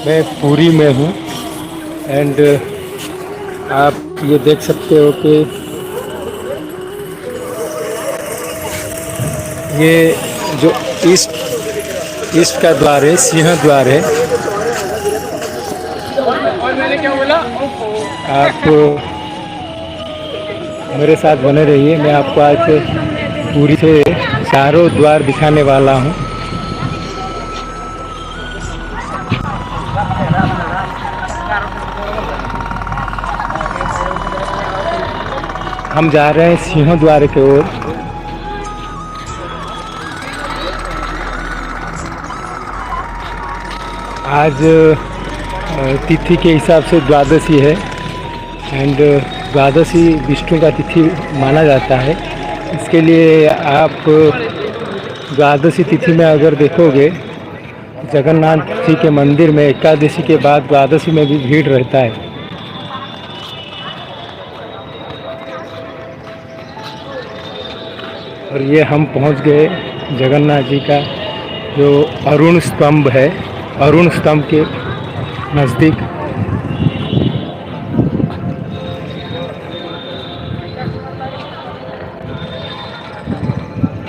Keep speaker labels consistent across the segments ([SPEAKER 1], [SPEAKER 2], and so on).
[SPEAKER 1] मैं पुरी में हूँ एंड आप ये देख सकते हो कि ये जो ईस्ट का द्वार है, सिंह द्वार है। आप मेरे साथ बने रहिए, मैं आपको आज पुरी से चारों द्वार दिखाने वाला हूँ। हम जा रहे हैं सिंह द्वार की ओर। आज तिथि के हिसाब से द्वादशी है एंड द्वादशी विष्णु का तिथि माना जाता है। इसके लिए आप द्वादशी तिथि में अगर देखोगे जगन्नाथ जी के मंदिर में एकादशी के बाद द्वादशी में भी भीड़ रहता है। और ये हम पहुंच गए जगन्नाथ जी का जो अरुण स्तंभ है, अरुण स्तंभ के नज़दीक।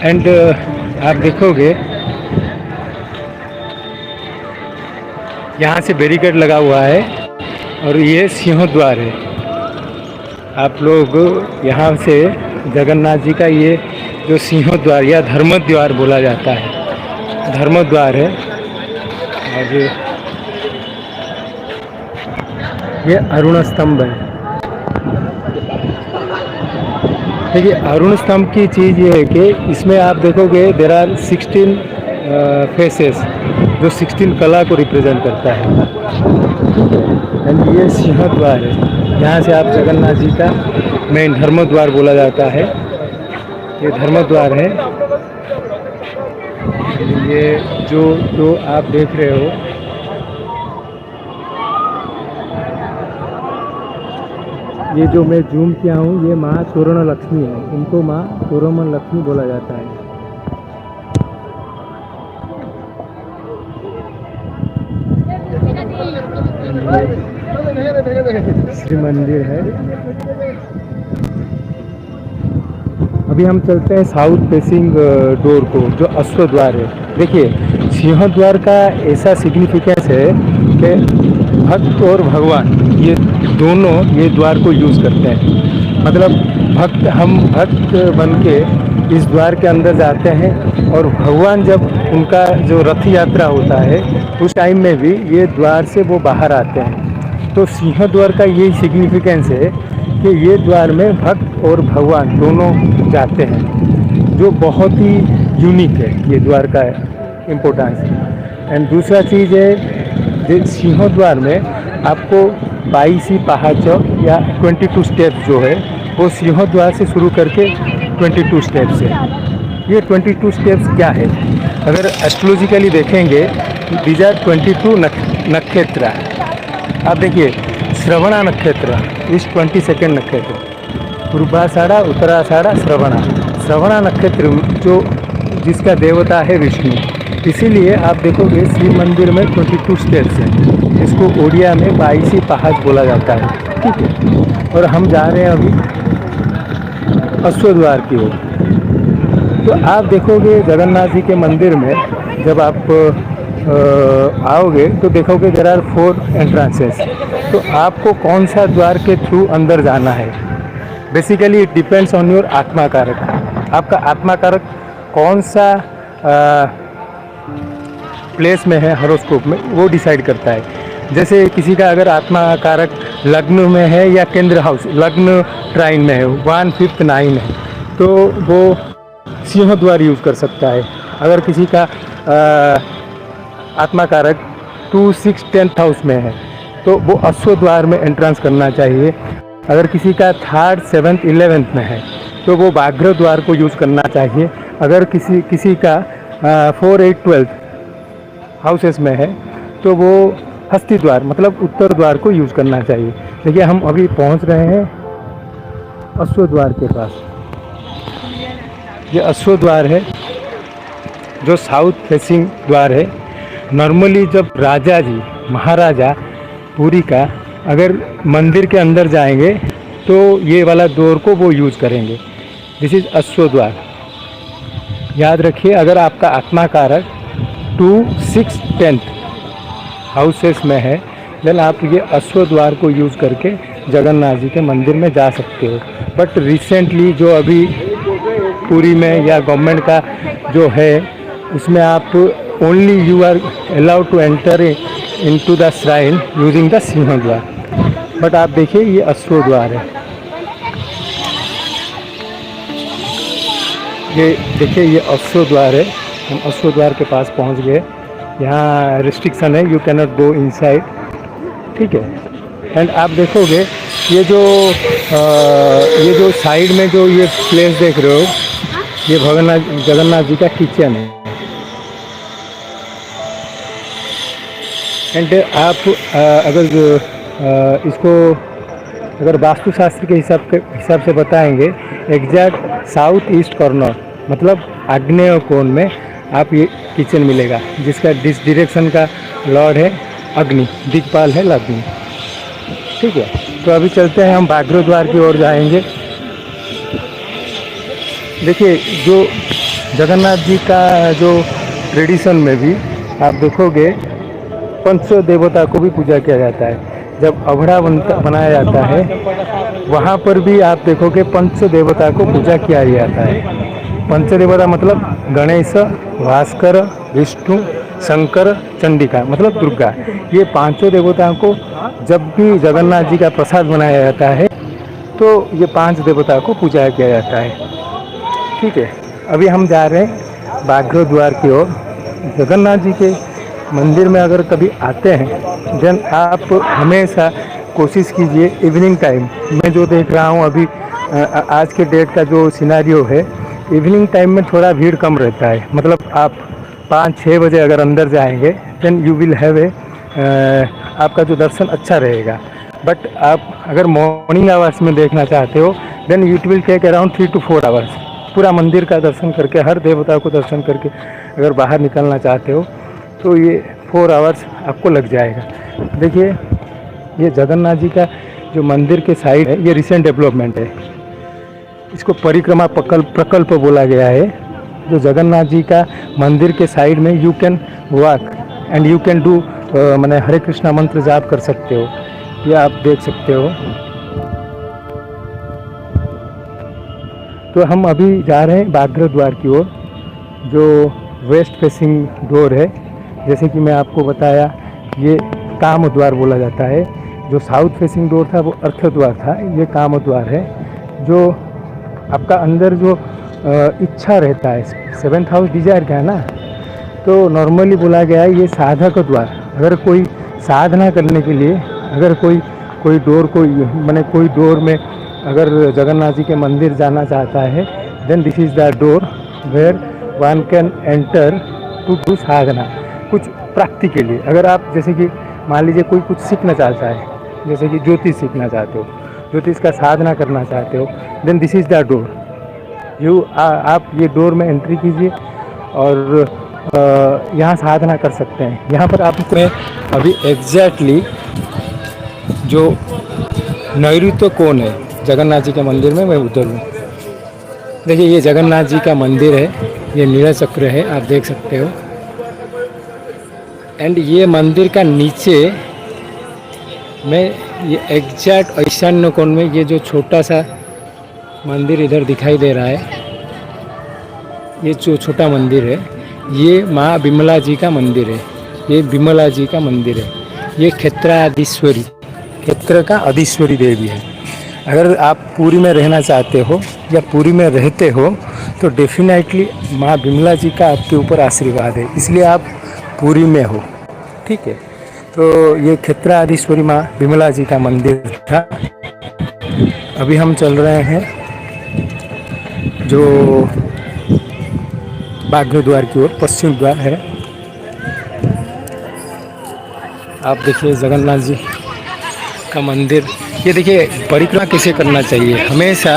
[SPEAKER 1] एंड आप देखोगे यहाँ से बैरिकेड लगा हुआ है और ये सिंह द्वार है। आप लोग यहाँ से जगन्नाथ जी का ये जो सिंह द्वार या धर्म द्वार बोला जाता है, धर्म द्वार है। और ये अरुण स्तंभ है। देखिए अरुण स्तंभ की चीज़ ये है कि इसमें आप देखोगे देर आर 16 फेसेस जो 16 कला को रिप्रेजेंट करता है। एंड ये सिंह द्वार है, यहाँ से आप जगन्नाथ जी का मेन धर्म द्वार बोला जाता है। ये धर्म द्वार है। ये जो आप देख रहे हो ये जो मैं जूम किया हूँ ये माँ स्वर्ण लक्ष्मी है। इनको माँ स्वर्ण लक्ष्मी बोला जाता है। श्री मंदिर है। अभी हम चलते हैं साउथ फेसिंग डोर को जो अश्व द्वार है। देखिए सिंह द्वार का ऐसा सिग्निफिकेंस है कि भक्त और भगवान ये दोनों ये द्वार को यूज़ करते हैं। मतलब हम भक्त बन के इस द्वार के अंदर जाते हैं और भगवान जब उनका जो रथ यात्रा होता है उस टाइम में भी ये द्वार से वो बाहर आते हैं। तो सिंह द्वार का यही सिग्निफिकेंस है कि ये द्वार में भक्त और भगवान दोनों जाते हैं, जो बहुत ही यूनिक है ये द्वार का इम्पोर्टेंस। एंड दूसरा चीज़ है सिंह द्वार में आपको 22 पहाड़ या 22 स्टेप्स जो है वो सिंह द्वार से शुरू करके 22 स्टेप्स है। ये 22 स्टेप्स क्या है? अगर एस्ट्रोलॉजिकली देखेंगे दीज आर 22 नक्षत्र। आप देखिए श्रवणा नक्षत्र इस 22nd नक्षत्र, पूर्वाषाढ़ा उत्तराषाढ़ा श्रवणा। श्रवणा नक्षत्र जो जिसका देवता है विष्णु, इसीलिए आप देखोगे शिव मंदिर में 22 स्टेप्स हैं। इसको ओडिया में 22 पहाड़ बोला जाता है। ठीक है, और हम जा रहे हैं अभी अश्व द्वार की ओर। तो आप देखोगे जगन्नाथ जी के मंदिर में जब आप आओगे तो देखोगे देयर आर 4 एंट्रांसेस। तो आपको कौन सा द्वार के थ्रू अंदर जाना है, basically it depends on your आत्मा कारक। आपका आत्मा कारक कौन सा प्लेस में है हॉरोस्कोप में वो डिसाइड करता है। जैसे किसी का अगर आत्मा कारक लग्न में है या केंद्र हाउस लग्न ट्राइन में है 1, 5, 9 है तो वो सिंह द्वार यूज़ कर सकता है। अगर किसी का आत्मा कारक 2, 6, 10th हाउस में है तो वो अश्व द्वार में एंट्रेंस करना चाहिए। अगर किसी का 3rd, 7th, 11th में है तो वो व्याघ्र द्वार को यूज़ करना चाहिए। अगर किसी का 4, 8, 12 हाउसेस में है तो वो हस्ती द्वार मतलब उत्तर द्वार को यूज़ करना चाहिए। देखिए हम अभी पहुंच रहे हैं अश्व द्वार के पास। ये अश्व द्वार है जो साउथ फेसिंग द्वार है। नॉर्मली जब राजा जी महाराजा पुरी का अगर मंदिर के अंदर जाएंगे तो ये वाला डोर को वो यूज़ करेंगे। दिस इज़ अश्व द्वार। याद रखिए, अगर आपका आत्मा कारक 2, 6, 10 हाउसेस में है देन आप ये अश्व द्वार को यूज़ करके जगन्नाथ जी के मंदिर में जा सकते हो। बट रिसेंटली जो अभी पुरी में या गवर्नमेंट का जो है उसमें आप only you are allowed to enter into the shrine using the Singh Dwar. But आप देखिए ये अश्व द्वार है। ये देखिए ये अश्व द्वार है। हम अश्व द्वार के पास पहुंच गए। यहाँ रिस्ट्रिक्शन है, you can not go inside, ठीक है। एंड आप देखोगे ये जो साइड में जो ये प्लेस देख रहे हो ये जगन्नाथ जी का किचन है। एंड आप इसको अगर वास्तुशास्त्र के हिसाब से बताएंगे एग्जैक्ट साउथ ईस्ट कॉर्नर मतलब आग्नेय कोण में आप ये किचन मिलेगा, जिसका जिस डायरेक्शन का लॉर्ड है अग्नि, दिक्पाल है अग्नि, ठीक है। तो अभी चलते हैं, हम बागरो द्वार की ओर जाएंगे। देखिए जो जगन्नाथ जी का जो ट्रेडिशन में भी आप देखोगे पंच देवता को भी पूजा किया जाता है। जब अभड़ा बनाया जाता है वहाँ पर भी आप देखोगे पंच देवता को पूजा किया जाता है। पंच देवता मतलब गणेश, भास्कर, विष्णु, शंकर, चंडिका मतलब दुर्गा। ये पांचों देवताओं को जब भी जगन्नाथ जी का प्रसाद बनाया जाता है तो ये 5 देवताओं को पूजा किया जाता है, ठीक है। अभी हम जा रहे हैं बागरो द्वार की ओर। जगन्नाथ जी के मंदिर में अगर कभी आते हैं देन आप हमेशा कोशिश कीजिए इवनिंग टाइम। मैं जो देख रहा हूँ अभी आज के डेट का जो सिनेरियो है, इवनिंग टाइम में थोड़ा भीड़ कम रहता है। मतलब आप 5-6 बजे अगर अंदर जाएंगे देन यू विल हैव आपका जो दर्शन अच्छा रहेगा। बट आप अगर मॉर्निंग आवर्स में देखना चाहते हो then it will take around 3 to 4 hours. पूरा मंदिर का दर्शन करके, हर देवता को दर्शन करके अगर बाहर निकलना चाहते हो तो ये 4 आवर्स आपको लग जाएगा। देखिए ये जगन्नाथ जी का जो मंदिर के साइड है ये रिसेंट डेवलपमेंट है। इसको परिक्रमा प्रकल्प बोला गया है। जो जगन्नाथ जी का मंदिर के साइड में you can walk and you can do मैंने हरे कृष्णा मंत्र जाप कर सकते हो। ये आप देख सकते हो। तो हम अभी जा रहे हैं बागरो द्वार की ओर, जो वेस्ट फेसिंग डोर है। जैसे कि मैं आपको बताया ये काम द्वार बोला जाता है। जो साउथ फेसिंग डोर था वो अर्थ द्वार था, ये काम द्वार है। जो आपका अंदर जो इच्छा रहता है, 7th हाउस डिजायर का है ना, तो नॉर्मली बोला गया है ये साधक द्वार। अगर कोई साधना करने के लिए अगर कोई डोर कोई डोर में अगर जगन्नाथ जी के मंदिर जाना चाहता है then this is the door where one can enter to do sadhana, कुछ प्राप्ति के लिए। अगर आप जैसे कि मान लीजिए कोई कुछ सीखना चाहता है, जैसे कि ज्योतिष सीखना चाहते हो, ज्योतिष का साधना करना चाहते हो then this is the door. आप ये डोर में एंट्री कीजिए और यहाँ साधना कर सकते हैं। यहाँ पर आपको अभी एग्जैक्टली जो नैऋत्य कोण है जगन्नाथ जी के मंदिर में, मैं उधर हूँ। देखिए ये जगन्नाथ जी का मंदिर है, ये नीला चक्र है, आप देख सकते हो। एंड ये मंदिर का नीचे में ये एग्जैक्ट ईशान्य कोण में ये जो छोटा सा मंदिर इधर दिखाई दे रहा है, ये जो छोटा मंदिर है ये माँ विमला जी का मंदिर है। ये विमला जी का मंदिर है। ये क्षेत्राधीश्वरी, क्षेत्र का अधीश्वरी देवी है। अगर आप पुरी में रहना चाहते हो या पुरी में रहते हो तो डेफिनेटली माँ विमला जी का आपके ऊपर आशीर्वाद है, इसलिए आप पुरी में हो, ठीक है। तो ये क्षेत्राधीश्वरी माँ विमला जी का मंदिर था। अभी हम चल रहे हैं जो बागरो द्वार की ओर, पश्चिम द्वार है। आप देखिए जगन्नाथ जी का मंदिर। ये देखिए परिक्रमा कैसे करना चाहिए। हमेशा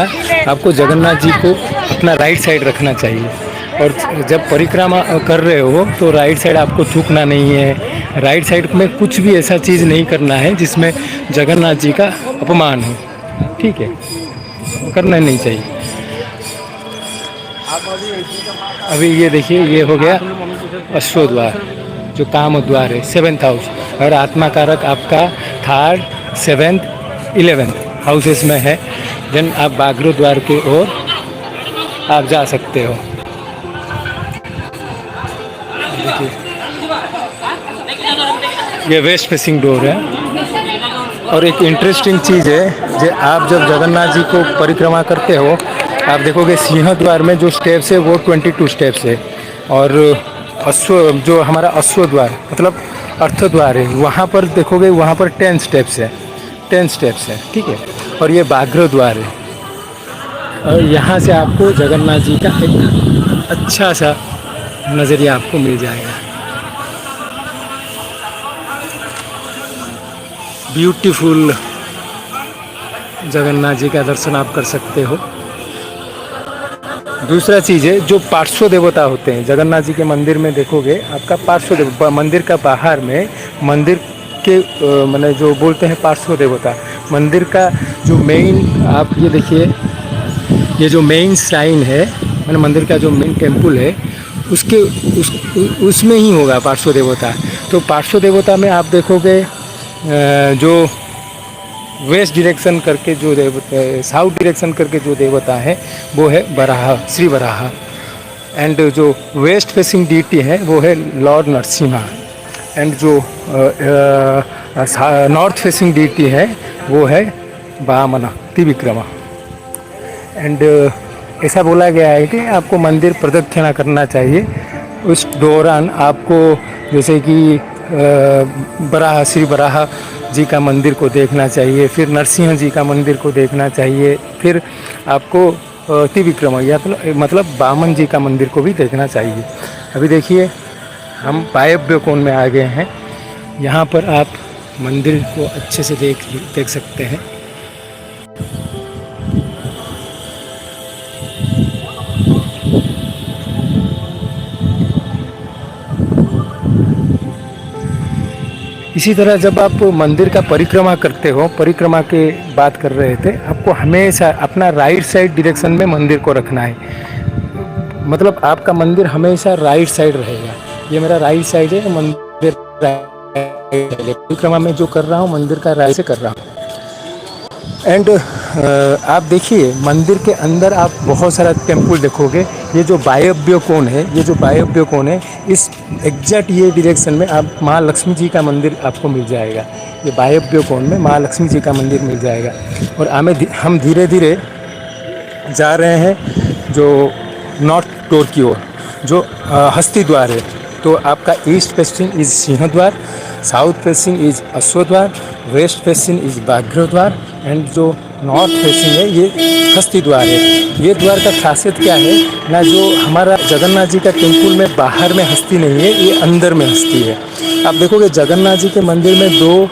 [SPEAKER 1] आपको जगन्नाथ जी को अपना राइट साइड रखना चाहिए। और जब परिक्रमा कर रहे हो तो राइट साइड आपको थूकना नहीं है, राइट साइड में कुछ भी ऐसा चीज़ नहीं करना है जिसमें जगन्नाथ जी का अपमान हो, ठीक है, करना नहीं चाहिए। अभी ये देखिए, ये हो गया अश्व द्वार, जो काम द्वार है, 7th हाउस, और आत्मा कारक आपका 3rd, 7th, 11th हाउसेस में है। देन आप बागरो द्वार की ओर आप जा सकते हो। देखिए, ये वेस्ट फेसिंग डोर है। और एक इंटरेस्टिंग चीज़ है, जो आप जब जगन्नाथ जी को परिक्रमा करते हो, आप देखोगे सिंह द्वार में जो स्टेप्स है वो 22 स्टेप्स है, और अश्व जो हमारा अश्व द्वार मतलब अर्थ द्वार है, वहाँ पर देखोगे वहाँ पर 10 स्टेप्स है, 10 स्टेप्स है, ठीक है। और ये बाघ्र द्वार है, और यहाँ से आपको जगन्नाथ जी का एक अच्छा सा नज़रिया आपको मिल जाएगा। ब्यूटीफुल जगन्नाथ जी का दर्शन आप कर सकते हो। दूसरा चीज़ है, जो पार्श्व देवता होते हैं जगन्नाथ जी के मंदिर में, देखोगे आपका पार्श्व देवता मंदिर का बाहर में, मंदिर के मैंने जो बोलते हैं पार्श्व देवता, मंदिर का जो मेन, आप ये देखिए, ये जो मेन श्राइन है, मैंने मंदिर का जो मेन टेम्पल है, उसके उसमें ही होगा पार्श्व देवता। तो पार्श्व देवता में आप देखोगे जो वेस्ट डायरेक्शन करके जो देवता, साउथ डायरेक्शन करके जो देवता है वो है वराह, श्री वराह। एंड जो वेस्ट फेसिंग डीटी है वो है लॉर्ड नरसिम्हा। एंड जो नॉर्थ फेसिंग डीटी है वो है वामन त्रिविक्रमा। एंड ऐसा बोला गया है कि आपको मंदिर प्रदक्षिणा करना चाहिए। उस दौरान आपको जैसे कि वराह, श्री वराह जी का मंदिर को देखना चाहिए, फिर नरसिंह जी का मंदिर को देखना चाहिए, फिर आपको त्रिविक्रम या मतलब वामन जी का मंदिर को भी देखना चाहिए। अभी देखिए, हम वायव्य कोण में आ गए हैं। यहाँ पर आप मंदिर को अच्छे से देख सकते हैं। इसी तरह जब आप मंदिर का परिक्रमा करते हो, परिक्रमा के बात कर रहे थे, आपको हमेशा अपना राइट साइड डायरेक्शन में मंदिर को रखना है। मतलब आपका मंदिर हमेशा राइट साइड रहेगा। ये मेरा राइट साइड है, मंदिर परिक्रमा में जो कर रहा हूँ मंदिर का राइट से कर रहा हूँ। एंड आप देखिए, मंदिर के अंदर आप बहुत सारा टेम्पल देखोगे। ये जो वायव्य कोण है, ये जो वायव्य कोण है, इस एग्जैक्ट ये डायरेक्शन में आप महालक्ष्मी जी का मंदिर आपको मिल जाएगा। ये वायव्य कोण में महालक्ष्मी जी का मंदिर मिल जाएगा। और हम धीरे धीरे जा रहे हैं जो नॉर्थ डोर की ओर, जो हस्ती द्वार है। तो आपका ईस्ट फेसिंग इज सिंह द्वार, साउथ फेसिंग इज अश्व द्वार, वेस्ट फेसिंग इज व्याघ्र द्वार, एंड जो नॉर्थ फेसिंग है ये हस्ती द्वार है। ये द्वार का खासियत क्या है ना, जो हमारा जगन्नाथ जी का टेम्पल में बाहर में हस्ती नहीं है, ये अंदर में हस्ती है। आप देखोगे जगन्नाथ जी के मंदिर में 2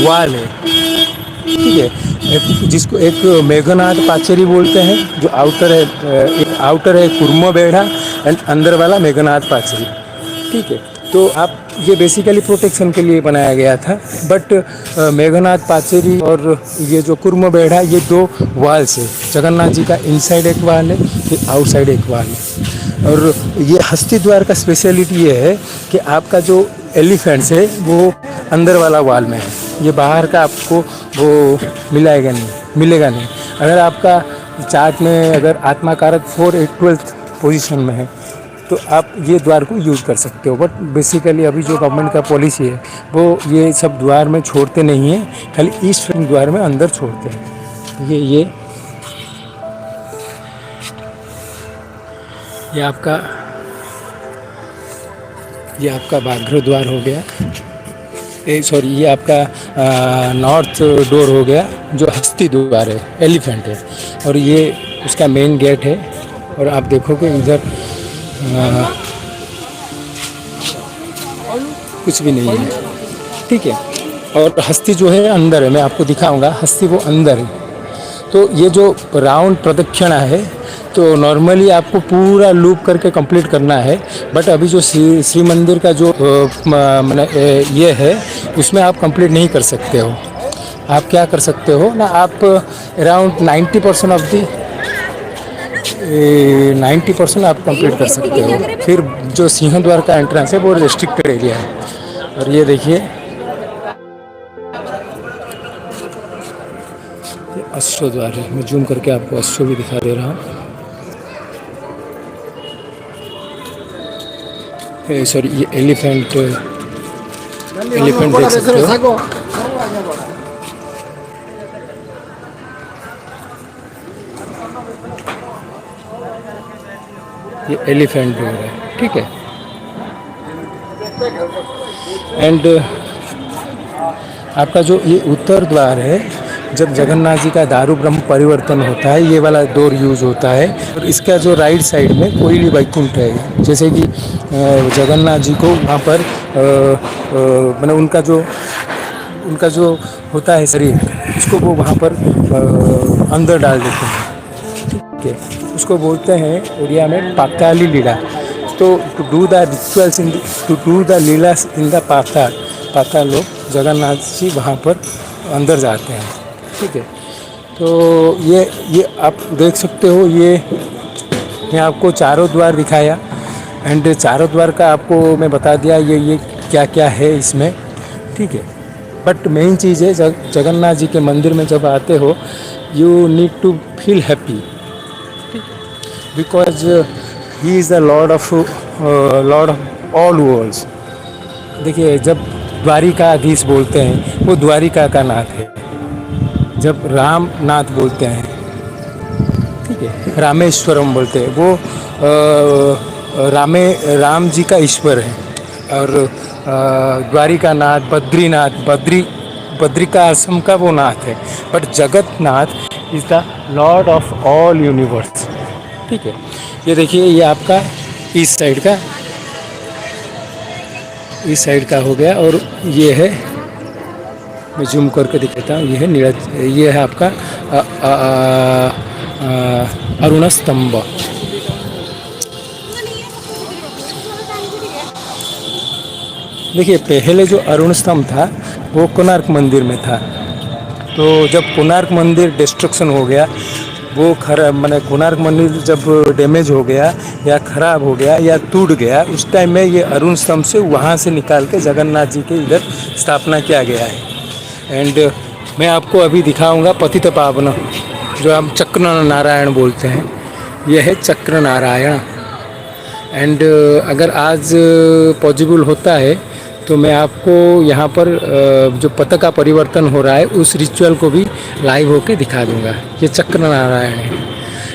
[SPEAKER 1] वाल है, ठीक है, जिसको एक मेघनाथ पाचेरी बोलते हैं, जो आउटर है, एक आउटर है कुर्म बेढ़ा, एंड अंदर वाला मेघनाथ पाचेरी, ठीक है। तो आप ये बेसिकली प्रोटेक्शन के लिए बनाया गया था। बट मेघनाथ पाचेरी और ये जो कुर्म बेढ़ा, ये 2 वाल्स है। जगन्नाथ जी का इनसाइड एक वाल है, फिर आउटसाइड एक वाल है। और ये हस्ती द्वार का स्पेशलिटी ये है कि आपका जो एलिफेंट्स है वो अंदर वाला वाल में है, ये बाहर का आपको वो मिलेगा नहीं। अगर आपका चार्ट में अगर आत्मा कारक 4/12 पोजीशन में है तो आप ये द्वार को यूज़ कर सकते हो। बट बेसिकली अभी जो गवर्नमेंट का पॉलिसी है वो ये सब द्वार में छोड़ते नहीं हैं, खाली ईस्ट फेसिंग द्वार में अंदर छोड़ते हैं। ये आपका व्याघ्र द्वार हो गया, ये आपका नॉर्थ डोर हो गया, जो हस्ती द्वार है, एलिफेंट है, और ये उसका मेन गेट है। और आप देखोगे इधर कुछ भी नहीं है, ठीक है। और हस्ती जो है अंदर है, मैं आपको दिखाऊंगा, हस्ती वो अंदर है। तो ये जो राउंड प्रदक्षिणा है, तो नॉर्मली आपको पूरा लूप करके कंप्लीट करना है, बट अभी जो श्री मंदिर का जो ये है उसमें आप कंप्लीट नहीं कर सकते हो। आप क्या कर सकते हो ना, आप अराउंड 90% ऑफ दी 90% आप कंप्लीट कर सकते हो। फिर जो सिंह द्वार का एंट्रेंस है वो रिस्ट्रिक्टेड एरिया है। और ये देखिए अश्व द्वार है, मैं जूम करके आपको अश्व भी दिखा दे रहा हूँ। सॉरी, ये एलिफेंट देख सकते हो। ये एलिफेंट डोर है, ठीक है। एंड आपका जो ये उत्तर द्वार है, जब जगन्नाथ जी का दारू ब्रह्म परिवर्तन होता है ये वाला डोर यूज होता है। और इसका जो राइट साइड में कोयली वैकुंठ है, जैसे कि जगन्नाथ जी को वहाँ पर मतलब उनका जो होता है शरीर, उसको वो वहाँ पर अंदर डाल देते हैं, ठीक है। उसको बोलते हैं उड़िया में पाताली लीला। तो to do the rituals to do the leela in the Patal Lok Jagannath जी वहाँ पर अंदर जाते हैं, ठीक है। तो ये आप देख सकते हो, ये आपको चारों द्वार दिखाया। एंड चारों द्वार का आपको मैं बता दिया ये क्या क्या है इसमें, ठीक है। बट मेन चीज़ है जगन्नाथ जी के मंदिर में जब आते हो you need to feel happy, because he is the lord of all worlds. देखिए, जब द्वारिकाधीश बोलते हैं वो द्वारिका का नाथ है। जब राम नाथ बोलते हैं, ठीक है, रामेश्वरम बोलते हैं, वो राम जी का ईश्वर है। और द्वारिका नाथ, बद्रिका आश्रम का वो नाथ है। But Jagannath is the lord of all universe, ठीक है। ये देखिए, ये आपका ईस्ट साइड का हो गया। और ये है, मैं जूम करके दिखाता हूँ, ये है आपका अरुण स्तंभ। देखिए, पहले जो अरुण स्तंभ था वो कोणार्क मंदिर में था। तो जब कोणार्क मंदिर डिस्ट्रक्शन हो गया, वो कोणार्क मंदिर जब डैमेज हो गया या ख़राब हो गया या टूट गया, उस टाइम में ये अरुण स्तंभ से वहाँ से निकाल के जगन्नाथ जी के इधर स्थापना किया गया है। एंड मैं आपको अभी दिखाऊंगा पतित पावन, जो हम चक्र नारायण बोलते हैं, यह है चक्र नारायण। एंड अगर आज पॉसिबल होता है तो मैं आपको यहाँ पर जो पताका परिवर्तन हो रहा है उस रिचुअल को भी लाइव होके दिखा दूँगा। ये चक्र नारायण है।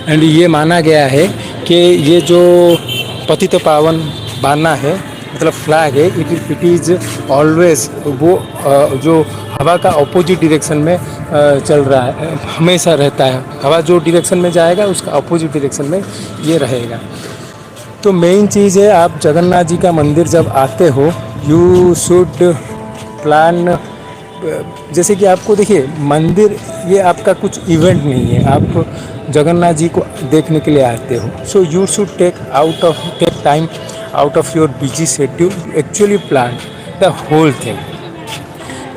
[SPEAKER 1] एंड ये माना गया है कि ये जो पतित पावन बाना है, मतलब फ्लैग है, इट इज़ ऑलवेज वो जो हवा का अपोजिट डायरेक्शन में चल रहा है, हमेशा रहता है। हवा जो डायरेक्शन में जाएगा उसका अपोजिट डायरेक्शन में ये रहेगा। तो मेन चीज़ है, आप जगन्नाथ जी का मंदिर जब आते हो यू शुड प्लान, जैसे कि आपको देखिए मंदिर ये आपका कुछ इवेंट नहीं है, आप जगन्नाथ जी को देखने के लिए आते हो। So you should take time out of your busy schedule, actually plan the whole thing.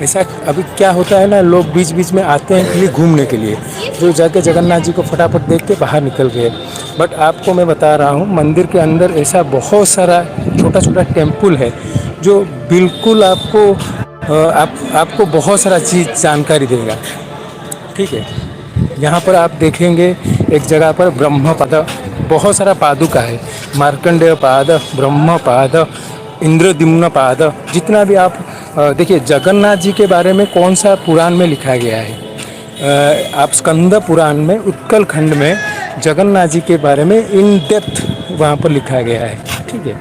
[SPEAKER 1] ऐसा अभी क्या होता है ना, लोग बीच बीच में आते हैं खाली घूमने के लिए, जो जाके जगन्नाथ जी को फटाफट देख के बाहर निकल गए। बट आपको मैं बता रहा हूँ, मंदिर के अंदर ऐसा बहुत सारा छोटा छोटा टेम्पल है जो बिल्कुल आपको बहुत सारा चीज़ जानकारी देगा, ठीक है। यहाँ पर आप देखेंगे एक जगह पर ब्रह्मपाद, बहुत सारा पादुका है, मार्कंडेय पाद, ब्रह्मपाद, इंद्रद्युम्न पाद, जितना भी आप देखिए जगन्नाथ जी के बारे में कौन सा पुराण में लिखा गया है। आप स्कंद पुराण में उत्कल खंड में जगन्नाथ जी के बारे में इन डेप्थ वहाँ पर लिखा गया है, ठीक है।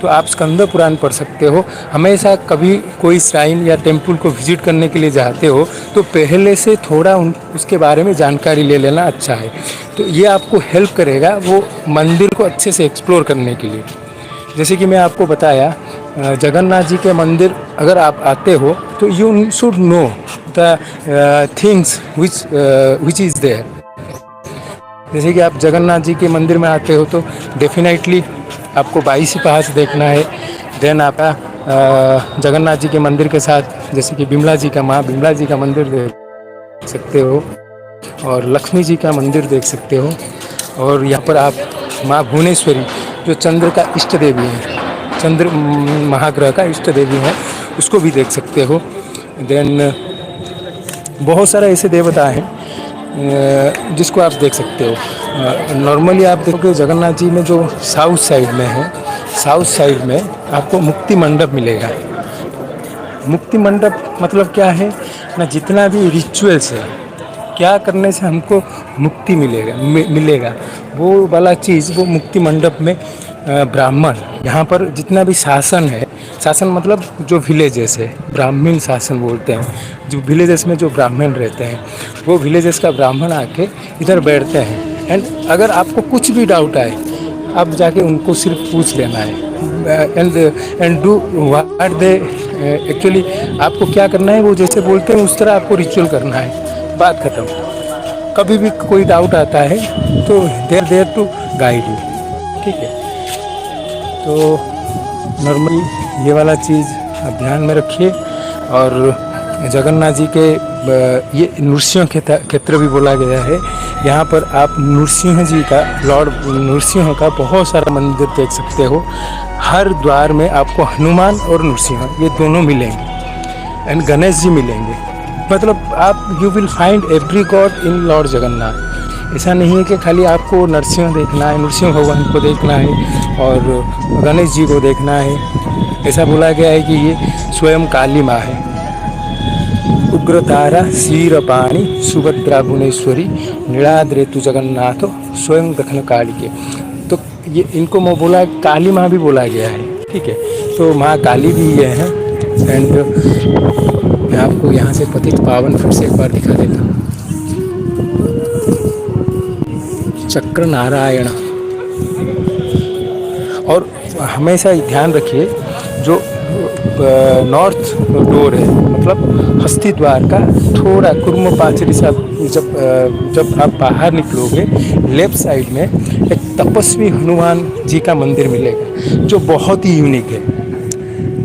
[SPEAKER 1] तो आप स्कंद पुराण पढ़ सकते हो। हमेशा कभी कोई श्राइन या टेम्पल को विजिट करने के लिए जाते हो तो पहले से थोड़ा उसके बारे में जानकारी ले लेना अच्छा है। तो ये आपको हेल्प करेगा वो मंदिर को अच्छे से एक्सप्लोर करने के लिए। जैसे कि मैं आपको बताया, जगन्नाथ जी के मंदिर अगर आप आते हो तो you should know the things which is there. जैसे कि आप जगन्नाथ जी के मंदिर में आते हो तो डेफिनेटली आपको 22 पहाड़ देखना है। देन आपका जगन्नाथ जी के मंदिर के साथ जैसे कि बिमला जी का माँ बिमला जी का मंदिर देख सकते हो और लक्ष्मी जी का मंदिर देख सकते हो। और यहाँ पर आप माँ भुवनेश्वरी जो चंद्र का इष्ट देवी है, चंद्र महाग्रह का इष्ट देवी है, उसको भी देख सकते हो। देन बहुत सारे ऐसे देवता हैं जिसको आप देख सकते हो। नॉर्मली आप देखोगे जगन्नाथ जी में जो साउथ साइड में है, साउथ साइड में आपको मुक्ति मंडप मिलेगा। मुक्ति मंडप मतलब क्या है ना, जितना भी रिचुअल्स है, क्या करने से हमको मुक्ति मिलेगा वो वाला चीज़ वो मुक्ति मंडप में ब्राह्मण यहाँ पर जितना भी शासन है, शासन मतलब जो विलेजेस है, ब्राह्मण शासन बोलते हैं, जो विलेजेस में जो ब्राह्मण रहते हैं वो विलेजेस का ब्राह्मण आके इधर बैठते हैं। एंड अगर आपको कुछ भी डाउट आए आप जाके उनको सिर्फ पूछ लेना है। And do what they actually आपको क्या करना है वो जैसे बोलते हैं उस तरह आपको रिचुअल करना है, बात खत्म। कभी भी कोई डाउट आता है तो देयर टू गाइड यू, ठीक है। तो नॉर्मली ये वाला चीज़ आप ध्यान में रखिए। और जगन्नाथ जी के ये नृसिंह क्षेत्र भी बोला गया है। यहाँ पर आप नृसिंह जी का, लॉर्ड नृसिंह का बहुत सारा मंदिर देख सकते हो। हर द्वार में आपको हनुमान और नृसिंह ये दोनों मिलेंगे एंड गणेश जी मिलेंगे। मतलब आप you will find every God in Lord Jagannath. ऐसा नहीं है कि खाली आपको नरसिंह देखना है, नृसिंह भगवान को देखना है और गणेश जी को देखना है। ऐसा बोला गया है कि ये स्वयं काली माँ है। उग्रतारा क्षीरपाणी सुभद्रा भुवनेश्वरी नीलाद्रेतु जगन्नाथ स्वयं दक्षिण काली के। तो ये इनको मैं बोला काली माँ भी बोला गया है, ठीक है। तो माँ काली भी ये है। एंड मैं आपको यहाँ से पतित पावन फिर से एक बार दिखा देता हूँ। चक्र नारायण। और हमेशा ध्यान रखिए जो नॉर्थ डोर है मतलब हस्ती द्वार का थोड़ा कुर्म पाचरी से जब आप बाहर निकलोगे लेफ्ट साइड में एक तपस्वी हनुमान जी का मंदिर मिलेगा जो बहुत ही यूनिक है।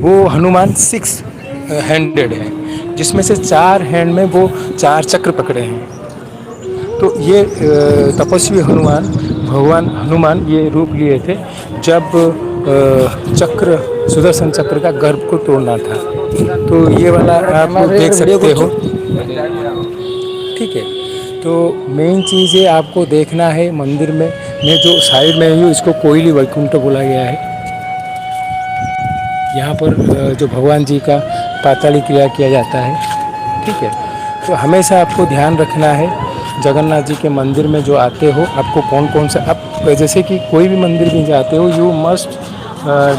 [SPEAKER 1] वो हनुमान 6 हैंडेड है जिसमें से 4 हैंड में वो 4 चक्र पकड़े हैं। तो ये तपस्वी हनुमान भगवान हनुमान ये रूप लिए थे जब चक्र सुदर्शन चक्र का गर्भ को तोड़ना था। तो ये वाला आप देख सकते हो, ठीक है। तो मेन चीज़ है आपको देखना है मंदिर में। मैं जो साइड में हूँ इसको कोयली वैकुंठ बोला गया है। यहाँ पर जो भगवान जी का पाताली क्रिया किया जाता है, ठीक है। तो हमेशा आपको ध्यान रखना है जगन्नाथ जी के मंदिर में जो आते हो आपको कौन कौन सा, आप जैसे कि कोई भी मंदिर में जाते हो you must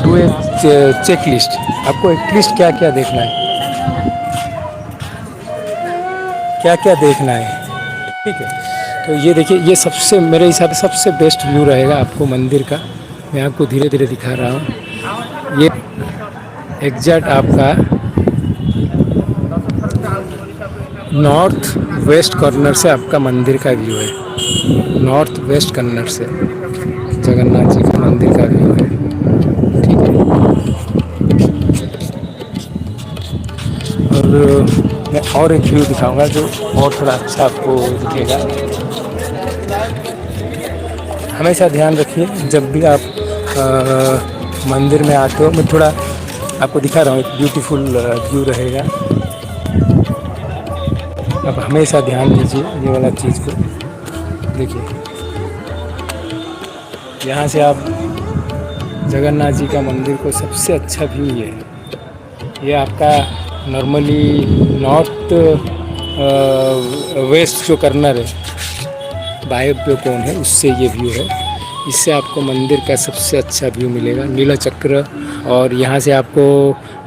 [SPEAKER 1] do a checklist. आपको एटलीस्ट क्या क्या देखना है, क्या क्या देखना है, ठीक है। तो ये देखिए ये सबसे मेरे हिसाब से सबसे बेस्ट व्यू रहेगा आपको मंदिर का। मैं आपको धीरे धीरे दिखा रहा हूँ। ये एग्जैक्ट आपका नॉर्थ वेस्ट कॉर्नर से आपका मंदिर का व्यू है। नॉर्थ वेस्ट कॉर्नर से जगन्नाथ जी का मंदिर का व्यू है, ठीक है। और मैं और एक व्यू दिखाऊंगा जो और थोड़ा अच्छा आपको दिखेगा। हमेशा ध्यान रखिए जब भी आप मंदिर में आते हो, मैं थोड़ा आपको दिखा रहा हूँ, एक ब्यूटीफुल व्यू रहेगा। अब हमेशा ध्यान दीजिए ये वाला चीज़ को देखिए। यहाँ से आप जगन्नाथ जी का मंदिर को सबसे अच्छा व्यू ये आपका नॉर्मली नॉर्थ वेस्ट जो कॉर्नर है वायव्य कोण है उससे ये व्यू है। इससे आपको मंदिर का सबसे अच्छा व्यू मिलेगा, नीला चक्र। और यहाँ से आपको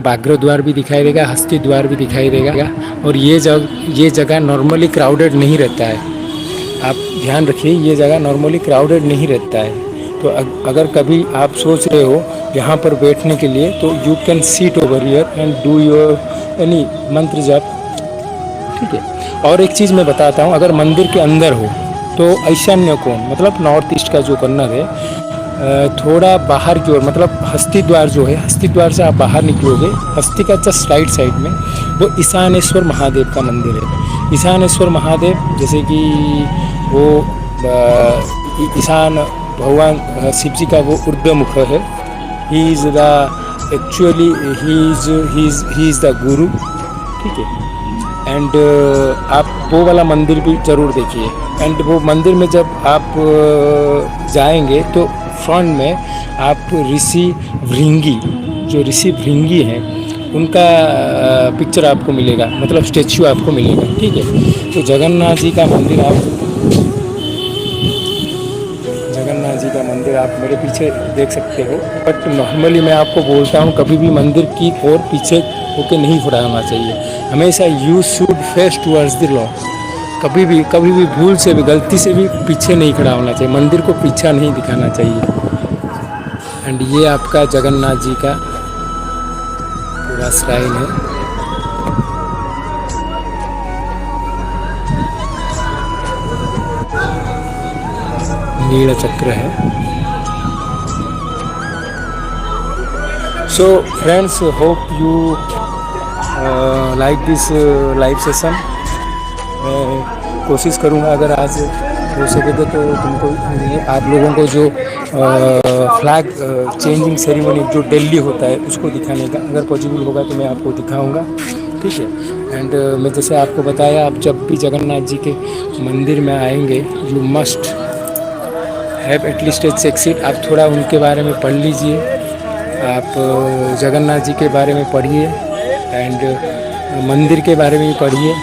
[SPEAKER 1] बाग्र द्वार भी दिखाई देगा, हस्ती द्वार भी दिखाई देगा। और ये जगह नॉर्मली क्राउडेड नहीं रहता है। आप ध्यान रखिए ये जगह नॉर्मली क्राउडेड नहीं रहता है। तो अगर कभी आप सोच रहे हो यहाँ पर बैठने के लिए तो you can seat over here and do your any मंत्र जप, ठीक है। और एक चीज़ मैं बताता हूँ, अगर मंदिर के अंदर हो तो ईशान्य कोण मतलब नॉर्थ ईस्ट का जो कन्नर है, थोड़ा बाहर की ओर मतलब हस्ती द्वार जो है, हस्ती द्वार से आप बाहर निकलोगे, हस्ती का जस्ट राइट साइड में वो ईशानेश्वर महादेव का मंदिर है। ईशानेश्वर महादेव जैसे कि वो ईशान भगवान शिव जी का वो ऊर्ध्वमुख है। ही is the actually he is the गुरु, ठीक है। एंड आप वो वाला मंदिर भी ज़रूर देखिए। एंड वो मंदिर में जब आप जाएंगे तो फ्रंट में आप ऋषि भृंगी, जो ऋषि भृंगी हैं उनका पिक्चर आपको मिलेगा, मतलब स्टेच्यू आपको मिलेगा, ठीक है। तो जगन्नाथ जी का मंदिर आप मेरे पीछे देख सकते हो। बट नॉर्मली मैं आपको बोलता हूँ कभी भी मंदिर की ओर पीछे होके नहीं खड़ा होना चाहिए। हमेशा you should face towards the law. कभी भी भूल से भी गलती से भी पीछे नहीं खड़ा होना चाहिए, मंदिर को पीछा नहीं दिखाना चाहिए। एंड ये आपका जगन्नाथ जी का पूरा श्राइन है। नील चक्र है। So friends, hope you like this live session. मैं कोशिश करूँगा अगर आज हो सके तो तुमको आप लोगों को जो फ्लैग चेंजिंग सेरेमनी जो दिल्ली होता है उसको दिखाने का अगर पॉसिबल होगा तो मैं आपको दिखाऊंगा, ठीक है। एंड मैं जैसे आपको बताया, आप जब भी जगन्नाथ जी के मंदिर में आएंगे you must have at least a check sheet. आप थोड़ा उनके बारे में पढ़ लीजिए, आप जगन्नाथ जी के बारे में पढ़िए एंड मंदिर के बारे में भी पढ़िए।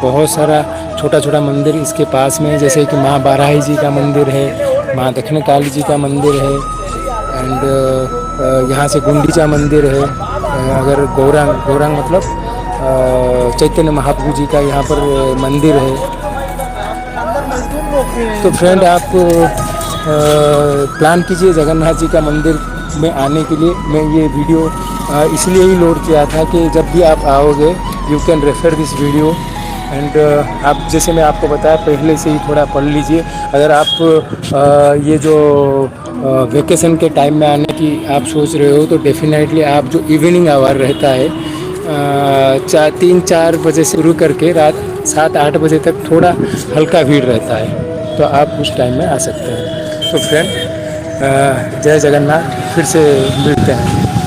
[SPEAKER 1] बहुत सारा छोटा छोटा मंदिर इसके पास में है, जैसे कि माँ बाराही जी का मंदिर है, माँ दक्षिण काली जी का मंदिर है। एंड यहाँ से गुंडीचा मंदिर है। अगर गौरांग मतलब चैतन्य महाप्रभु जी का यहाँ पर मंदिर है। तो फ्रेंड, आप प्लान कीजिए जगन्नाथ जी का मंदिर में आने के लिए। मैं ये वीडियो इसलिए ही लोड किया था कि जब भी आप आओगे you can refer this video. And आप जैसे मैं आपको बताया पहले से ही थोड़ा पढ़ लीजिए। अगर आप ये जो वेकेशन के टाइम में आने की आप सोच रहे हो तो डेफिनेटली आप जो इवनिंग आवर रहता है 3-4 बजे से शुरू करके रात 7-8 बजे तक थोड़ा हल्का भीड़ रहता है, तो आप उस टाइम में आ सकते हैं। तो फ्रेंड, जय जगन्नाथ, फिर से मिलते हैं।